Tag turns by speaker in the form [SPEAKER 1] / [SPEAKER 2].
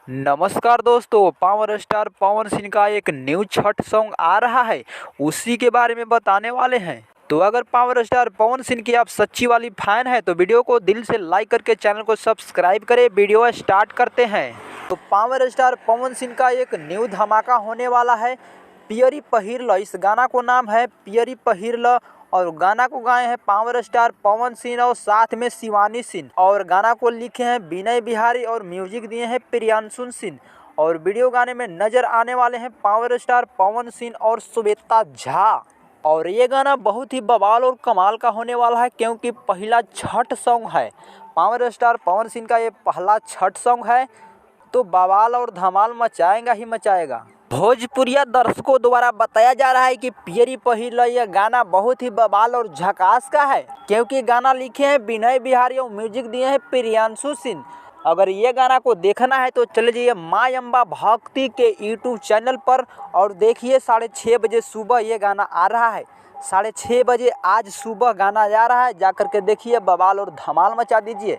[SPEAKER 1] नमस्कार दोस्तों, power star Pawan Singh का एक न्यू छठ सॉन्ग आ रहा है, उसी के बारे में बताने वाले हैं। तो अगर पावर स्टार पवन सिंह की आप सच्ची वाली फैन है तो वीडियो को दिल से लाइक करके चैनल को सब्सक्राइब करें। वीडियो स्टार्ट करते हैं। तो पावर स्टार पवन सिंह का एक न्यू धमाका होने वाला है, पियरी पहिर ल। इस गाना को नाम है पियरी पहिर ल और गाना को गाए हैं पावर स्टार पवन सिंह और साथ में शिवानी सिंह, और गाना को लिखे हैं विनय बिहारी और म्यूजिक दिए हैं प्रियांशु सिंह। और वीडियो गाने में नजर आने वाले हैं पावर स्टार पवन सिंह और श्वेता झा। और ये गाना बहुत ही बवाल और कमाल का होने वाला है, क्योंकि पहला छठ सॉन्ग है। पावर स्टार पवन सिंह का ये पहला छठ सॉन्ग है, तो बवाल और धमाल मचाएगा ही मचाएगा। भोजपुरिया दर्शकों द्वारा बताया जा रहा है कि पियरी पहिर ल यह गाना बहुत ही बवाल और झकास का है, क्योंकि गाना लिखे हैं विनय बिहारी और म्यूजिक दिए हैं प्रियांशु सिंह। अगर ये गाना को देखना है तो चले जाइए माँ अम्बा भक्ति के यूट्यूब चैनल पर और देखिए 6:30 बजे सुबह ये गाना आ रहा है। 6:30 बजे आज सुबह गाना जा रहा है, जाकर के देखिए, बवाल और धमाल मचा दीजिए।